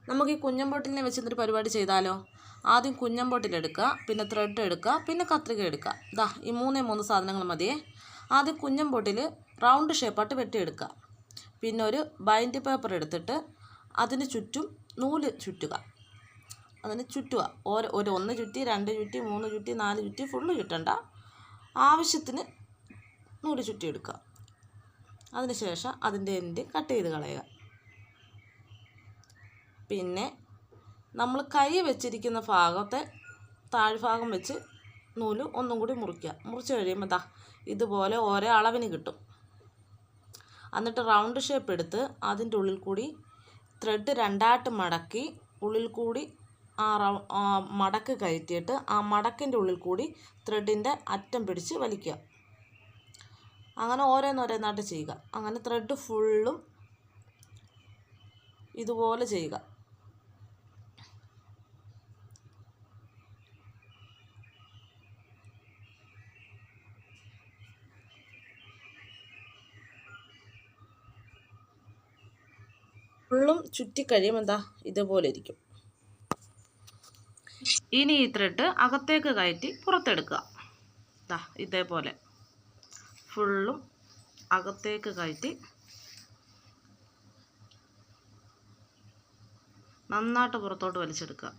നമുക്ക് ഈ കുഞ്ഞൻ ബോട്ടിലിനെ വെച്ചൊരു പരിപാടി ചെയ്താലോ? ആദ്യം കുഞ്ഞൻ ബോട്ടിലെടുക്കുക, പിന്നെ ത്രെഡ് എടുക്കുക, പിന്നെ കത്രിക എടുക്കുക. ഇതാ ഈ മൂന്ന് സാധനങ്ങൾ മതിയേ. ആദ്യം കുഞ്ഞൻ ബോട്ടിൽ റൗണ്ട് ഷേപ്പായിട്ട് വെട്ടിയെടുക്കുക. പിന്നെ ഒരു ബൈൻഡ് പേപ്പർ എടുത്തിട്ട് അതിന് ചുറ്റും നൂല് ചുറ്റുക. അതിന് ചുറ്റുക. ഒന്ന് ചുറ്റി, 2 ചുറ്റി, 3 ചുറ്റി, 4 ചുറ്റി, ഫുള്ള് ചുറ്റണ്ട. ആവശ്യത്തിന് നൂല് ചുറ്റിയെടുക്കുക. അതിനുശേഷം അതിൻ്റെ എൻഡ് കട്ട് ചെയ്ത് കളയുക. പിന്നെ നമ്മൾ കൈ വെച്ചിരിക്കുന്ന ഭാഗത്തെ താഴ്ഭാഗം വെച്ച് നൂല് ഒന്നും കൂടി മുറിക്കുക. മുറിച്ച് കഴിയുമ്പോൾ ദാ ഇതുപോലെ ഓരോ അളവിന് കിട്ടും. എന്നിട്ട് റൗണ്ട് ഷേപ്പ് എടുത്ത് അതിൻ്റെ ഉള്ളിൽ കൂടി ത്രെഡ് 2ആയിട്ട് മടക്കി ഉള്ളിൽ കൂടി മടക്ക് കയറ്റിയിട്ട് ആ മടക്കിൻ്റെ ഉള്ളിൽ കൂടി ത്രെഡിൻ്റെ അറ്റം പിടിച്ച് വലിക്കുക. അങ്ങനെ ഓരോന്നോരോന്നായിട്ട് ചെയ്യുക. അങ്ങനെ ത്രെഡ് ഫുള്ളും ഇതുപോലെ ചെയ്യുക. ഫുള്ളും ചുറ്റിക്കഴിയുമ്പോൾ എന്താ ഇതുപോലെ ഇരിക്കും. ഇനി ഈ ത്രെഡ് അകത്തേക്ക് കയറ്റി പുറത്തെടുക്കുക. ദാ ഇതേപോലെ ഫുള്ളും അകത്തേക്ക് കയറ്റി നന്നായിട്ട് പുറത്തോട്ട് വലിച്ചെടുക്കുക.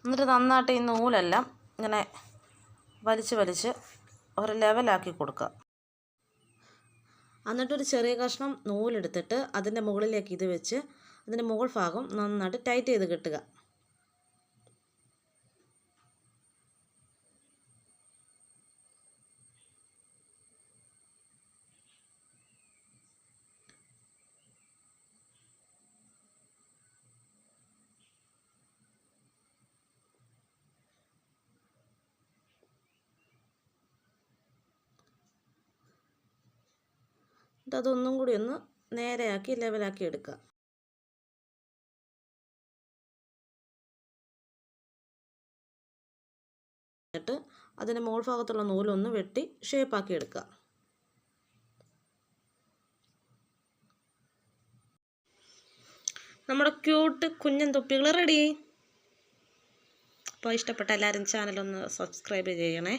എന്നിട്ട് നന്നായിട്ട് ഈ നൂലെല്ലാം ഇങ്ങനെ വലിച്ച് ഒരു ലെവലാക്കി കൊടുക്കുക. എന്നിട്ടൊരു ചെറിയ കഷ്ണം നൂലെടുത്തിട്ട് അതിൻ്റെ മുകളിലേക്ക് ഇത് വെച്ച് അതിൻ്റെ മുകൾ ഭാഗം നന്നായിട്ട് ടൈറ്റ് ചെയ്ത് കെട്ടുക. അതൊന്നും കൂടി ഒന്ന് നേരെയാക്കി ലെവലാക്കി എടുക്കുക. എന്നിട്ട് അതിൻ്റെ മുകൾ ഭാഗത്തുള്ള നൂലൊന്ന് വെട്ടി ഷേപ്പാക്കി എടുക്കുക. നമ്മുടെ ക്യൂട്ട് കുഞ്ഞൻ തൊപ്പികൾ റെഡി. അപ്പോൾ ഇഷ്ടപ്പെട്ട എല്ലാവരും ചാനലൊന്ന് സബ്സ്ക്രൈബ് ചെയ്യണേ.